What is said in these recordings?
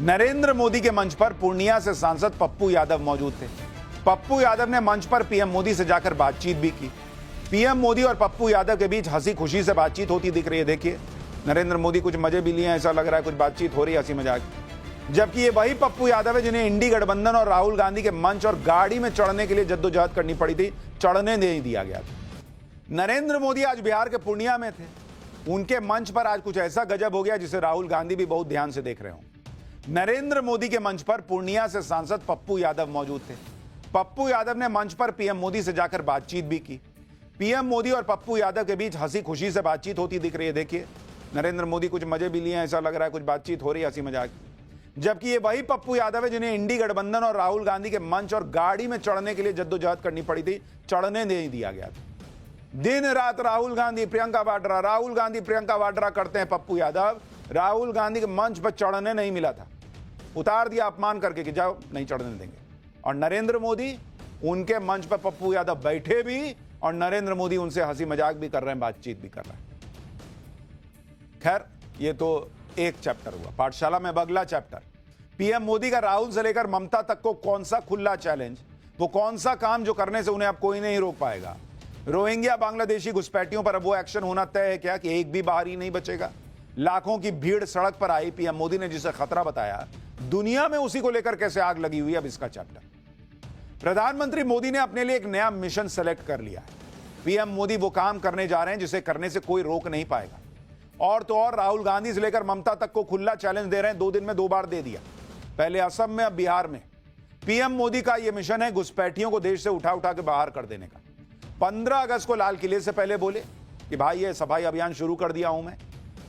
नरेंद्र मोदी के मंच पर पूर्णिया से सांसद पप्पू यादव मौजूद थे। पप्पू यादव ने मंच पर पीएम मोदी से जाकर बातचीत भी की। पीएम मोदी और पप्पू यादव के बीच हंसी खुशी से बातचीत होती दिख रही है। देखिए, नरेंद्र मोदी कुछ मजे भी लिए हैं, ऐसा लग रहा है कुछ बातचीत हो रही है हंसी मजाक। जबकि ये वही पप्पू यादव है जिन्हें इंडी गठबंधन और राहुल गांधी के मंच और गाड़ी में चढ़ने के लिए जद्दोजहद करनी पड़ी थी, चढ़ने नहीं दिया गया था। नरेंद्र मोदी आज बिहार के पूर्णिया में थे। उनके मंच पर आज कुछ ऐसा गजब हो गया जिसे राहुल गांधी भी बहुत ध्यान से देख रहे हों। नरेंद्र मोदी के मंच पर पूर्णिया से सांसद पप्पू यादव मौजूद थे। पप्पू यादव ने मंच पर पीएम मोदी से जाकर बातचीत भी की। पीएम मोदी और पप्पू यादव के बीच हंसी खुशी से बातचीत होती दिख रही है। देखिए, नरेंद्र मोदी कुछ मजे भी लिए हैं, ऐसा लग रहा है कुछ बातचीत हो रही है हंसी मजाक। जबकि ये वही पप्पू यादव है जिन्हें इंडी गठबंधन और राहुल गांधी के मंच और गाड़ी में चढ़ने के लिए जद्दोजहद करनी पड़ी थी, चढ़ने नहीं दिया गया था। दिन रात राहुल गांधी प्रियंका वाड्रा, राहुल गांधी प्रियंका वाड्रा करते हैं पप्पू यादव। राहुल गांधी के मंच पर चढ़ने नहीं मिला था, उतार दिया अपमान करके कि जाओ नहीं चढ़ने देंगे। और नरेंद्र मोदी उनके मंच पर पप्पू यादव बैठे भी और नरेंद्र मोदी उनसे हंसी मजाक भी कर रहे हैं, बातचीत भी कर रहे हैं। खैर, ये तो एक चैप्टर हुआ, पाठशाला में अगला चैप्टर। पीएम मोदी का राहुल से लेकर ममता तक को कौन सा खुला चैलेंज, वो कौन सा काम जो करने से उन्हें अब कोई नहीं रोक पाएगा। रोहिंग्या बांग्लादेशी घुसपैठियों पर अब वो एक्शन होना तय है क्या कि एक भी बाहरी नहीं बचेगा। लाखों की भीड़ सड़क पर आई, पीएम मोदी ने जिसे खतरा बताया, दुनिया में उसी को लेकर कैसे आग लगी हुई है, अब इसका चैप्टर। प्रधानमंत्री मोदी ने अपने लिए एक नया मिशन सेलेक्ट कर लिया है। पीएम मोदी वो काम करने जा रहे हैं जिसे करने से कोई रोक नहीं पाएगा। और तो और राहुल गांधी से लेकर ममता तक को खुला चैलेंज दे रहे हैं। 2 दिन में 2 बार दे दिया, पहले असम में, अब बिहार में। पीएम मोदी का यह मिशन है घुसपैठियों को देश से उठा उठा के बाहर कर देने का। 15 अगस्त को लाल किले से पहले बोले कि भाई ये सफाई अभियान शुरू कर दिया हूं मैं,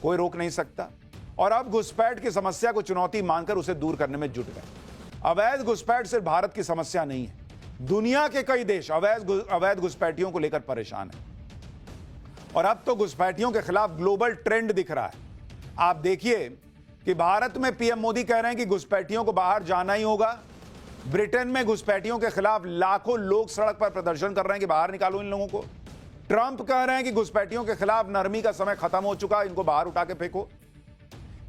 कोई रोक नहीं सकता। और अब घुसपैठ की समस्या को चुनौती मानकर उसे दूर करने में जुट गए। अवैध घुसपैठ सिर्फ भारत की समस्या नहीं है, दुनिया के कई देश अवैध घुसपैठियों को लेकर परेशान है। और अब तो घुसपैठियों के खिलाफ ग्लोबल ट्रेंड दिख रहा है। आप देखिए कि भारत में पीएम मोदी कह रहे हैं कि घुसपैठियों को बाहर जाना ही होगा। ब्रिटेन में घुसपैठियों के खिलाफ लाखों लोग सड़क पर प्रदर्शन कर रहे हैं कि बाहर निकालो इन लोगों को। ट्रंप कह रहे हैं कि घुसपैठियों के खिलाफ नरमी का समय खत्म हो चुका, इनको बाहर उठा के फेंको।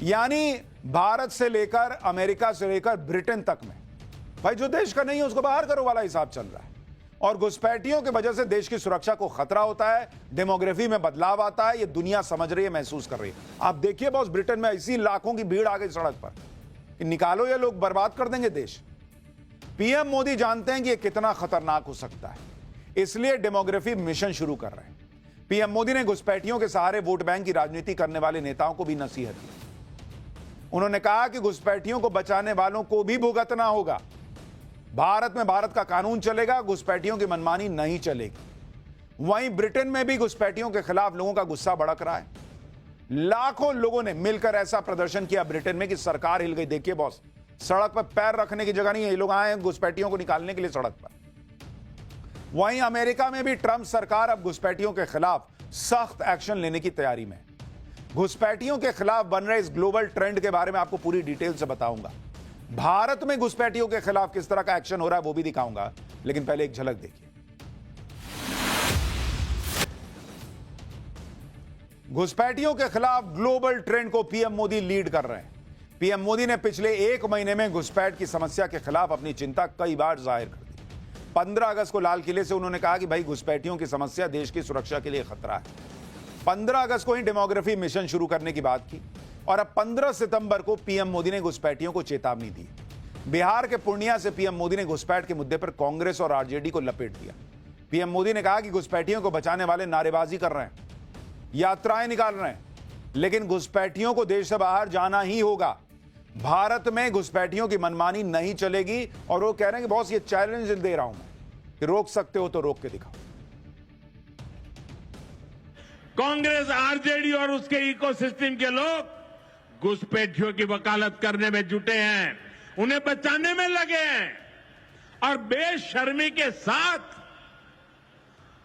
यानी भारत से लेकर अमेरिका से लेकर ब्रिटेन तक में भाई जो देश का नहीं है उसको बाहर करो वाला हिसाब चल रहा है। और घुसपैठियों की वजह से देश की सुरक्षा को खतरा होता है, डेमोग्राफी में बदलाव आता है। ये दुनिया समझ रही है, महसूस कर रही है। आप देखिए बॉस, ब्रिटेन में ऐसी लाखों की भीड़ आ गई सड़क पर कि निकालो, ये लोग बर्बाद कर देंगे देश। पीएम मोदी जानते हैं कि ये कितना खतरनाक हो सकता है, इसलिए डेमोग्राफी मिशन शुरू कर रहे हैं। पीएम मोदी ने घुसपैठियों के सहारे वोट बैंक की राजनीति करने वाले नेताओं को भी नसीहत दी। उन्होंने कहा कि घुसपैठियों को बचाने वालों को भी भुगतना होगा। भारत में भारत का कानून चलेगा, घुसपैठियों की मनमानी नहीं चलेगी। वहीं ब्रिटेन में भी घुसपैठियों के खिलाफ लोगों का गुस्सा भड़क रहा है। लाखों लोगों ने मिलकर ऐसा प्रदर्शन किया ब्रिटेन में कि सरकार हिल गई। देखिए बॉस, सड़क पर पैर रखने की जगह नहीं है, ये लोग आए हैं घुसपैठियों को निकालने के लिए सड़क पर। वहीं अमेरिका में भी ट्रंप सरकार अब घुसपैठियों के खिलाफ सख्त एक्शन लेने की तैयारी में। घुसपैठियों के खिलाफ बन रहे इस ग्लोबल ट्रेंड के बारे में आपको पूरी डिटेल से बताऊंगा। भारत में घुसपैठियों के खिलाफ किस तरह का एक्शन हो रहा है वो भी दिखाऊंगा, लेकिन पहले एक झलक देखिए। घुसपैठियों के खिलाफ ग्लोबल ट्रेंड को पीएम मोदी लीड कर रहे हैं। पीएम मोदी ने पिछले 1 महीने में घुसपैठ की समस्या के खिलाफ अपनी चिंता कई बार जाहिर कर दी। 15 अगस्त को लाल किले से उन्होंने कहा कि भाई घुसपैठियों की समस्या देश की सुरक्षा के लिए खतरा है। 15 अगस्त को ही डेमोग्राफी मिशन शुरू करने की बात की। और अब 15 सितंबर को पीएम मोदी ने घुसपैठियों को चेतावनी दी। बिहार के पूर्णिया से पीएम मोदी ने घुसपैठ के मुद्दे पर कांग्रेस और आरजेडी को लपेट दिया। पीएम मोदी ने कहा कि घुसपैठियों को बचाने वाले नारेबाजी कर रहे हैं, यात्राएं निकाल रहे हैं, लेकिन घुसपैठियों को देश से बाहर जाना ही होगा। भारत में घुसपैठियों की मनमानी नहीं चलेगी। और वो कह रहे हैं कि बॉस ये चैलेंज दे रहा हूं मैं कि रोक सकते हो तो रोक के दिखाओ। कांग्रेस, आरजेडी और उसके इकोसिस्टम के लोग घुसपैठियों की वकालत करने में जुटे हैं, उन्हें बचाने में लगे हैं और बेशर्मी के साथ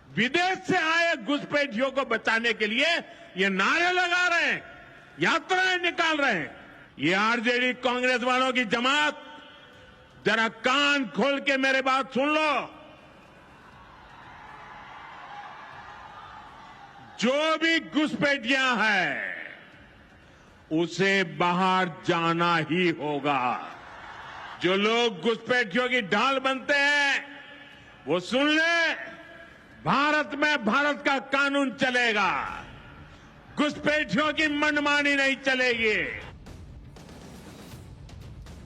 विदेश से आए घुसपैठियों को बचाने के लिए ये नारे लगा रहे हैं, यात्राएं निकाल रहे हैं। ये आरजेडी कांग्रेस वालों की जमात, जरा कान खोल के मेरे बात सुन लो। जो भी घुसपैठियां हैं उसे बाहर जाना ही होगा। जो लोग घुसपैठियों की ढाल बनते हैं वो सुन ले, भारत में भारत का कानून चलेगा, घुसपैठियों की मनमानी नहीं चलेगी।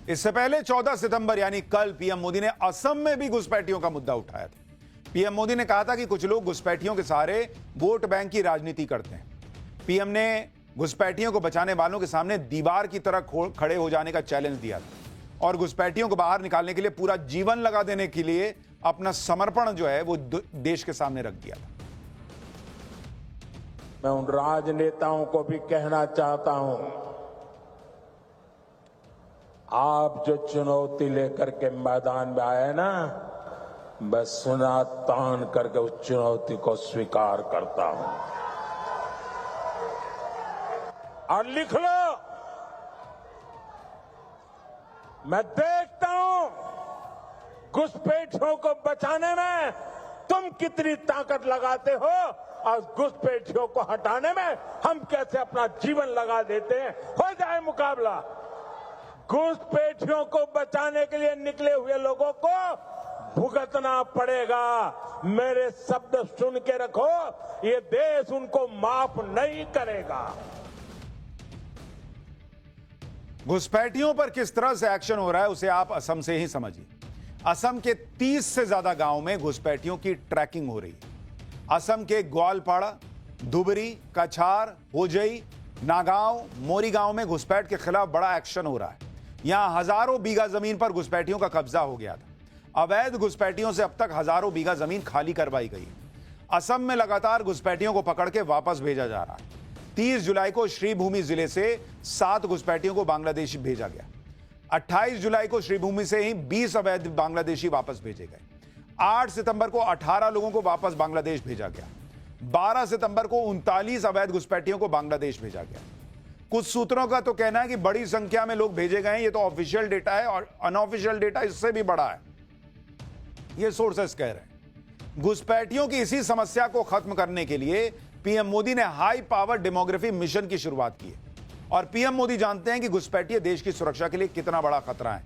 इससे पहले 14 सितंबर यानी कल पीएम मोदी ने असम में भी घुसपैठियों का मुद्दा उठाया था। पीएम मोदी ने कहा था कि कुछ लोग घुसपैठियों के सहारे वोट बैंक की राजनीति करते हैं। पीएम ने घुसपैठियों को बचाने वालों के सामने दीवार की तरह खड़े हो जाने का चैलेंज दिया था और घुसपैठियों को बाहर निकालने के लिए पूरा जीवन लगा देने के लिए अपना समर्पण जो है वो देश के सामने रख दिया था। मैं उन राजनेताओं को भी कहना चाहता हूं, आप जो चुनौती लेकर के मैदान में आए ना, मैं सुना तान करके उस चुनौती को स्वीकार करता हूं। और लिख लो, मैं देखता हूं घुसपैठियों को बचाने में तुम कितनी ताकत लगाते हो और घुसपैठियों को हटाने में हम कैसे अपना जीवन लगा देते हैं। हो जाए मुकाबला। घुसपैठियों को बचाने के लिए निकले हुए लोगों को भुगतना पड़ेगा। मेरे शब्द सुन के रखो, ये देश उनको माफ नहीं करेगा। घुसपैठियों पर किस तरह से एक्शन हो रहा है उसे आप असम से ही समझिए। असम के 30 से ज्यादा गांवों में घुसपैठियों की ट्रैकिंग हो रही है। असम के ग्वालपाड़ा, धुबरी, कछार, होजई, नागांव, मोरीगांव में घुसपैठ के खिलाफ बड़ा एक्शन हो रहा है। यहां हजारों बीघा जमीन पर घुसपैठियों का कब्जा हो गया था। अवैध घुसपैठियों से अब तक हजारों बीघा जमीन खाली करवाई गई। असम में लगातार घुसपैठियों को पकड़ के वापस भेजा जा रहा है। 30 जुलाई को श्रीभूमि जिले से 7 घुसपैठियों को बांग्लादेश भेजा गया। 28 जुलाई को श्रीभूमि से ही 20 अवैध बांग्लादेशी वापस भेजे गए। 8 सितंबर को 18 लोगों को वापस बांग्लादेश भेजा गया। 12 सितंबर को 39 अवैध घुसपैठियों को बांग्लादेश भेजा गया। कुछ सूत्रों का तो कहना है कि बड़ी संख्या में लोग भेजे गए हैं। ये तो ऑफिशियल डेटा है और अनऑफिशियल डेटा इससे भी बड़ा है, ये सोर्सेस कह रहे हैं। घुसपैठियों की इसी समस्या को खत्म करने के लिए पीएम मोदी ने हाई पावर डेमोग्राफी मिशन की शुरुआत की है और पीएम मोदी जानते हैं कि घुसपैठिए देश की सुरक्षा के लिए कितना बड़ा खतरा है।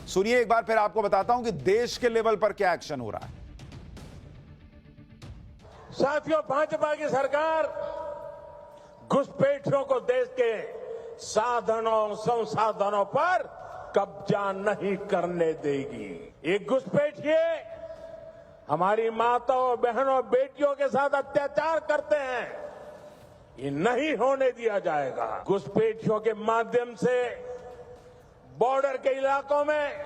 सुनिए, एक बार फिर आपको बताता हूं कि देश के लेवल पर क्या एक्शन हो रहा है। साथियों, भाजपा की सरकार घुसपैठियों को देश के साधनों संसाधनों पर कब्जा नहीं करने देगी। ये घुसपैठिए हमारी माताओं, बहनों, बेटियों के साथ अत्याचार करते हैं, ये नहीं होने दिया जाएगा। घुसपैठियों के माध्यम से बॉर्डर के इलाकों में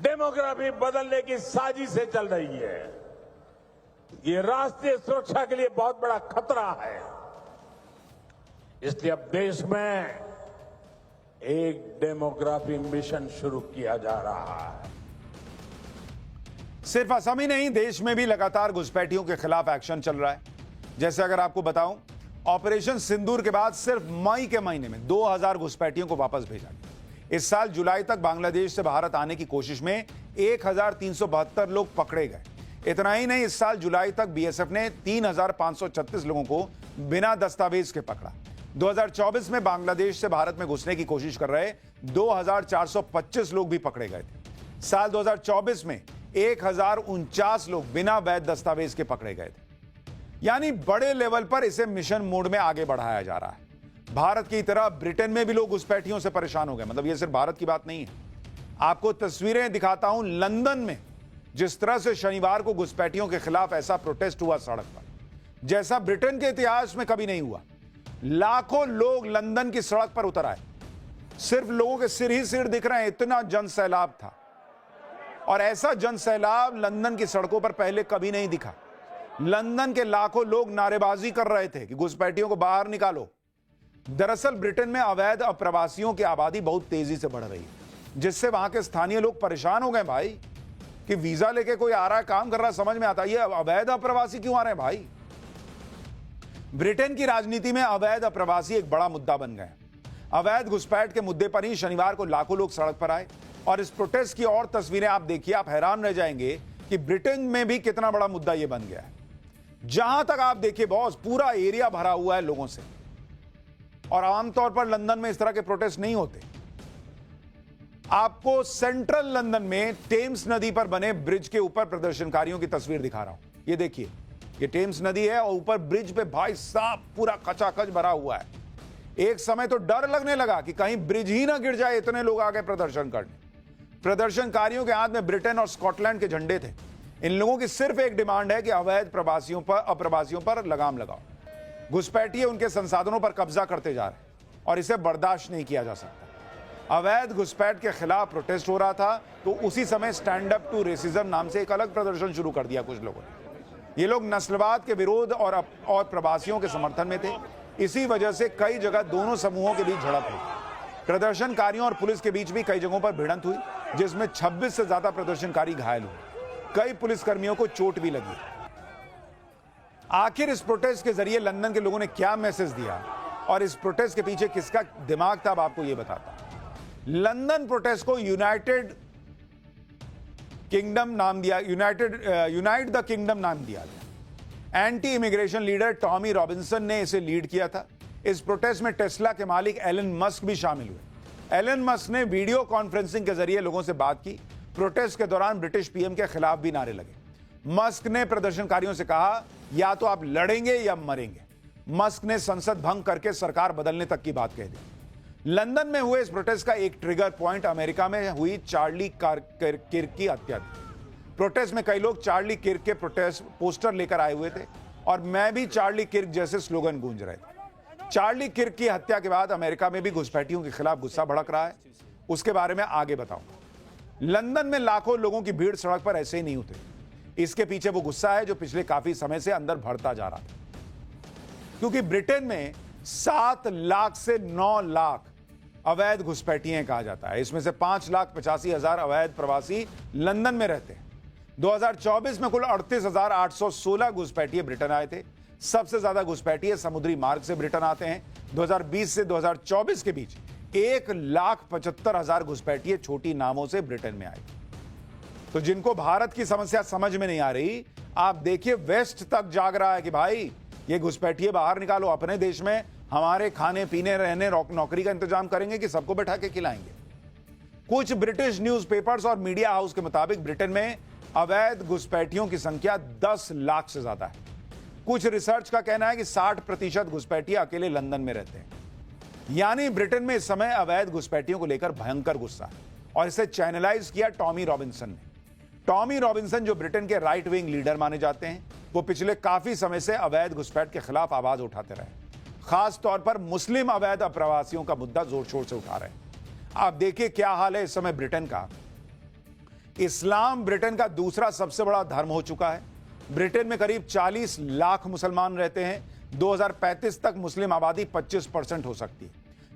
डेमोग्राफी बदलने की साजिशें चल रही है। ये राष्ट्रीय सुरक्षा के लिए बहुत बड़ा खतरा है। इसलिए अब देश में एक डेमोग्राफी मिशन शुरू किया जा रहा है। सिर्फ असम ही नहीं, देश में भी लगातार घुसपैठियों के खिलाफ एक्शन चल रहा है। जैसे अगर आपको बताऊं, ऑपरेशन सिंदूर के बाद सिर्फ मई के महीने में 2000 घुसपैठियों को वापस भेजा गया। इस साल जुलाई तक बांग्लादेश से भारत आने की कोशिश में 1372 लोग पकड़े गए। इतना ही नहीं, इस साल जुलाई तक बीएसएफ ने 3536 लोगों को बिना दस्तावेज के पकड़ा। 2024 में बांग्लादेश से भारत में घुसने की कोशिश कर रहे 2425 लोग भी पकड़े गए थे। साल 2024 में 1049 लोग बिना वैध दस्तावेज के पकड़े गए थे। यानी बड़े लेवल पर इसे मिशन मोड में आगे बढ़ाया जा रहा है। भारत की तरह ब्रिटेन में भी लोग घुसपैठियों से परेशान हो गए। मतलब ये सिर्फ भारत की बात नहीं है। आपको तस्वीरें दिखाता हूं लंदन में, जिस तरह से शनिवार को घुसपैठियों के खिलाफ ऐसा प्रोटेस्ट हुआ सड़क पर, जैसा ब्रिटेन के इतिहास में कभी नहीं हुआ। लाखों लोग लंदन की सड़क पर उतर आए। सिर्फ लोगों के सिर ही सिर दिख रहे हैं, इतना जन सैलाब था। और ऐसा जन सैलाब लंदन की सड़कों पर पहले कभी नहीं दिखा। लंदन के लाखों लोग नारेबाजी कर रहे थे कि घुसपैठियों को बाहर निकालो। दरअसल ब्रिटेन में अवैध अप्रवासियों की आबादी बहुत तेजी से बढ़ रही है, जिससे वहां के स्थानीय लोग परेशान हो गए भाई कि वीजा लेके कोई आ रहा है, काम कर रहा है, समझ में आता है ये अवैध अप्रवासी क्यों आ रहे हैं भाई। ब्रिटेन की राजनीति में अवैध अप्रवासी एक बड़ा मुद्दा बन गए। अवैध घुसपैठ के मुद्दे पर ही शनिवार को लाखों लोग सड़क पर आए और इस प्रोटेस्ट की और तस्वीरें आप देखिए, आप हैरान रह जाएंगे कि ब्रिटेन में भी कितना बड़ा मुद्दा यह बन गया है। जहां तक आप देखिए बॉस, पूरा एरिया भरा हुआ है लोगों से। और आमतौर पर लंदन में इस तरह के प्रोटेस्ट नहीं होते। आपको सेंट्रल लंदन में टेम्स नदी पर बने ब्रिज के ऊपर प्रदर्शनकारियों की तस्वीर दिखा रहा हूं। ये देखिए, ये टेम्स नदी है और ऊपर ब्रिज पे भाई साहब पूरा कचाकच भरा हुआ है। एक समय तो डर लगने लगा कि कहीं ब्रिज ही ना गिर जाए, इतने लोग आ गए प्रदर्शन करने। प्रदर्शनकारियों के हाथ में ब्रिटेन और स्कॉटलैंड के झंडे थे। इन लोगों की सिर्फ एक डिमांड है कि अवैध अप्रवासियों पर लगाम लगाओ। घुसपैठिए उनके संसाधनों पर कब्जा करते जा रहे हैं और इसे बर्दाश्त नहीं किया जा सकता। अवैध घुसपैठ के खिलाफ प्रोटेस्ट हो रहा था तो उसी समय स्टैंड अप टू रेसिज्म नाम से एक अलग प्रदर्शन शुरू कर दिया कुछ लोगों ने। ये लोग नस्लवाद के विरोध और प्रवासियों के समर्थन में थे। इसी वजह से कई जगह दोनों समूहों के बीच झड़प हुई। प्रदर्शनकारियों और पुलिस के बीच भी कई जगहों पर भिड़ंत हुई, जिसमें 26 से ज्यादा प्रदर्शनकारी घायल हुए। कई पुलिसकर्मियों को चोट भी लगी। आखिर इस प्रोटेस्ट के जरिए लंदन के लोगों ने क्या मैसेज दिया और इस प्रोटेस्ट के पीछे किसका दिमाग था, अब आपको यह बताता हूं। लंदन प्रोटेस्ट को यूनाइट द किंगडम नाम दिया गया। Anti immigration leader Tommy Robinson ने इसे लीड किया था। इस प्रोटेस्ट में टेस्ला के मालिक एलन मस्क भी शामिल हुए। एलन मस्क ने वीडियो कॉन्फ्रेंसिंग के जरिए लोगों से बात की। प्रोटेस्ट के दौरान ब्रिटिश पीएम के खिलाफ भी नारे लगे। मस्क ने प्रदर्शनकारियों से कहा, या तो आप लड़ेंगे या मरेंगे। मस्क ने संसद भंग करके सरकार बदलने तक की बात कह दी। लंदन में हुए इस प्रोटेस्ट का एक ट्रिगर पॉइंट अमेरिका में हुई चार्ली किर्क की हत्या थी। प्रोटेस्ट में कई लोग चार्ली किर्क के प्रोटेस्ट पोस्टर लेकर आए हुए थे और मैं भी चार्ली किर्क जैसे स्लोगन गूंज रहे थे। चार्ली किर्क की हत्या के बाद अमेरिका में भी घुसपैठियों के खिलाफ गुस्सा भड़क रहा है। उसके बारे में आगे बताऊंगा। लंदन में लाखों लोगों की भीड़ सड़क पर ऐसे ही नहीं उतरी। इसके पीछे वो गुस्सा है जो पिछले काफी समय से अंदर भरता जा रहा था, क्योंकि ब्रिटेन में 7 लाख से 9 लाख अवैध घुसपैठिए कहा जाता है। इसमें से 5,85,000 अवैध प्रवासी लंदन में रहते हैं। 2024 में कुल 38,816 घुसपैठिए ब्रिटेन आए थे। सबसे ज्यादा घुसपैठिए समुद्री मार्ग से ब्रिटेन आते हैं। 2020 से 2024 के बीच 1,75,000 घुसपैठिए छोटी नावों से ब्रिटेन में आए। तो जिनको भारत की समस्या समझ में नहीं आ रही, आप देखिए वेस्ट तक जाग रहा है कि भाई ये घुसपैठिए बाहर निकालो। अपने देश में हमारे खाने पीने रहने नौकरी का इंतजाम करेंगे कि सबको बैठा के खिलाएंगे। कुछ ब्रिटिश न्यूज़पेपर्स और मीडिया हाउस के मुताबिक ब्रिटेन में अवैध घुसपैठियों की संख्या 10 लाख से ज्यादा है। कुछ रिसर्च का कहना है कि 60% घुसपैठिए अकेले लंदन में रहते हैं। यानी ब्रिटेन में इस समय अवैध घुसपैठियों को लेकर भयंकर गुस्सा है और इसे चैनलाइज किया टॉमी रॉबिन्सन ने। टॉमी रॉबिन्सन जो ब्रिटेन के राइट विंग लीडर माने जाते हैं, वो पिछले काफी समय से अवैध घुसपैठ के खिलाफ आवाज उठाते रहे। खास तौर पर मुस्लिम अवैध अप्रवासियों का मुद्दा जोर शोर से उठा रहे हैं। आप देखिए क्या हाल है इस समय ब्रिटेन का। इस्लाम ब्रिटेन का दूसरा सबसे बड़ा धर्म हो चुका है। ब्रिटेन में करीब 40 लाख मुसलमान रहते हैं। 2035 तक मुस्लिम आबादी 25% हो सकती है।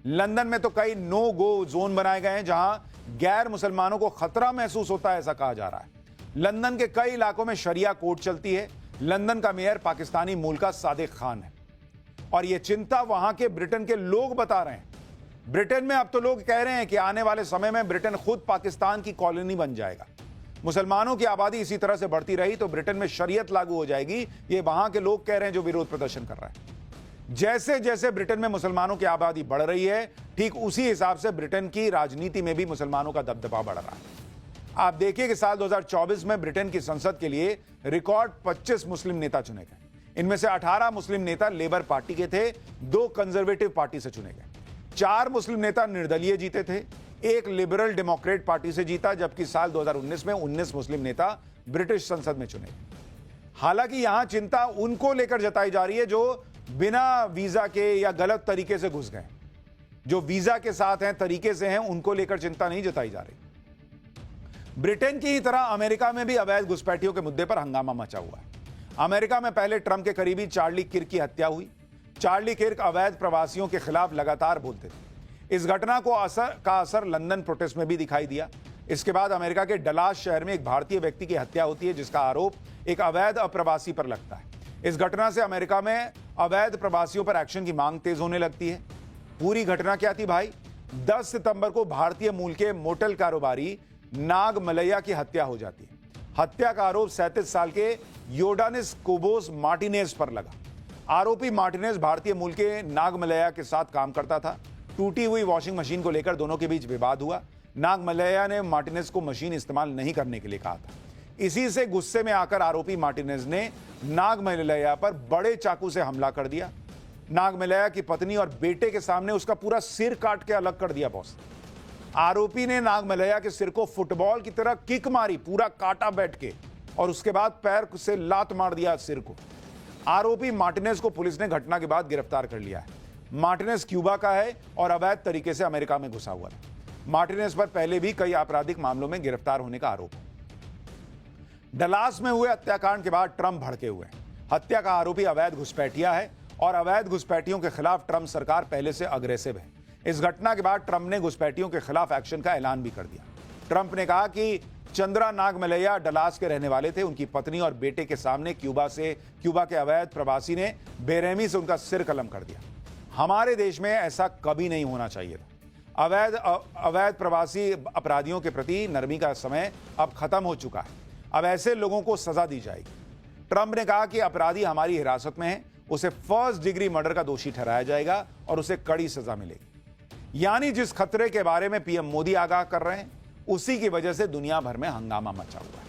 लंदन में तो कई नो गो जोन बनाए गए हैं जहां गैर मुसलमानों को खतरा महसूस होता है, ऐसा कहा जा रहा है। लंदन के कई इलाकों में शरिया कोर्ट चलती है। लंदन का मेयर पाकिस्तानी मूल का सादिक खान है और यह चिंता वहां के ब्रिटेन के लोग बता रहे हैं। ब्रिटेन में अब तो लोग कह रहे हैं कि आने वाले समय में ब्रिटेन खुद पाकिस्तान की कॉलोनी बन जाएगा। मुसलमानों की आबादी इसी तरह से बढ़ती रही तो ब्रिटेन में शरीयत लागू हो जाएगी, ये वहां के लोग कह रहे हैं जो विरोध प्रदर्शन कर रहे हैं। जैसे जैसे ब्रिटेन में मुसलमानों की आबादी बढ़ रही है, ठीक उसी हिसाब से ब्रिटेन की राजनीति में भी मुसलमानों का दबदबा बढ़ रहा है। आप देखिए कि साल 2024 में ब्रिटेन की संसद के लिए रिकॉर्ड 25 मुस्लिम नेता चुने गए। इनमें से 18 मुस्लिम नेता लेबर पार्टी के थे, 2 कंजर्वेटिव पार्टी से चुने गए। 4 मुस्लिम नेता निर्दलीय जीते थे, 1 लिबरल डेमोक्रेट पार्टी से जीता, जबकि साल 2019 में 19 मुस्लिम नेता ब्रिटिश संसद में चुने गए। हालांकि यहां चिंता उनको लेकर जताई जा रही है जो बिना वीजा के या गलत तरीके से घुस गए। जो वीजा के साथ हैं, तरीके से हैं, उनको लेकर चिंता नहीं जताई जा रही। ब्रिटेन की ही तरह अमेरिका में भी अवैध घुसपैठियों के मुद्दे पर हंगामा मचा हुआ है। अमेरिका में पहले ट्रंप के करीबी चार्ली किर्क की हत्या हुई। चार्ली किर्क अवैध प्रवासियों के खिलाफ लगातार बोलते थे। इस घटना को असर लंदन प्रोटेस्ट में भी दिखाई दिया। इसके बाद अमेरिका के डलास शहर में एक भारतीय व्यक्ति की हत्या होती है, जिसका आरोप एक अवैध अप्रवासी पर लगता है। इस घटना से अमेरिका में अवैध प्रवासियों पर एक्शन की मांग तेज होने लगती है। पूरी घटना क्या थी भाई? 10 सितंबर को भारतीय मूल के मोटल कारोबारी नाग मलैया की हत्या हो जाती है। हत्या का आरोप 37 साल के योडानिस कोबोस मार्टिनेज पर लगा। आरोपी मार्टिनेज भारतीय मूल के नागमलैया के साथ काम करता था। टूटी हुई वॉशिंग मशीन को लेकर दोनों के बीच विवाद हुआ। नागमलैया ने मार्टिनेज को मशीन इस्तेमाल नहीं करने के लिए कहा था। इसी से गुस्से में आकर आरोपी मार्टिनेज ने नागमलैया पर बड़े चाकू से हमला कर दिया। नागमलैया की पत्नी और बेटे के सामने उसका पूरा सिर काट के अलग कर दिया बॉस। आरोपी ने नागमलैया के सिर को फुटबॉल की तरह किक मारी, पूरा काटा बैठ के, और उसके बाद पैर से लात मार दिया सिर को। आरोपी मार्टिनेज को पुलिस ने घटना के बाद गिरफ्तार कर लिया है। मार्टिनेज क्यूबा का है और अवैध तरीके से अमेरिका में घुसा हुआ था। मार्टिनेज पर पहले भी कई आपराधिक मामलों में गिरफ्तार होने का आरोप है। डलास में हुए हत्याकांड के बाद ट्रंप भड़के हुए हैं। हत्या का आरोपी अवैध घुसपैठिया है और अवैध घुसपैठियों के खिलाफ ट्रंप सरकार पहले से अग्रेसिव है। इस घटना के बाद ट्रंप ने घुसपैठियों के खिलाफ एक्शन का ऐलान भी कर दिया। ट्रंप ने कहा कि चंद्रा नागमलैया डलास के रहने वाले थे। उनकी पत्नी और बेटे के सामने क्यूबा के अवैध प्रवासी ने बेरहमी से उनका सिर कलम कर दिया। हमारे देश में ऐसा कभी नहीं होना चाहिए था। अवैध प्रवासी अपराधियों के प्रति नरमी का समय अब खत्म हो चुका है। अब ऐसे लोगों को सजा दी जाएगी। ट्रंप ने कहा कि अपराधी हमारी हिरासत में है, उसे फर्स्ट डिग्री मर्डर का दोषी ठहराया जाएगा और उसे कड़ी सजा मिलेगी। यानी जिस खतरे के बारे में पीएम मोदी आगाह कर रहे हैं, उसी की वजह से दुनिया भर में हंगामा मचा हुआ है।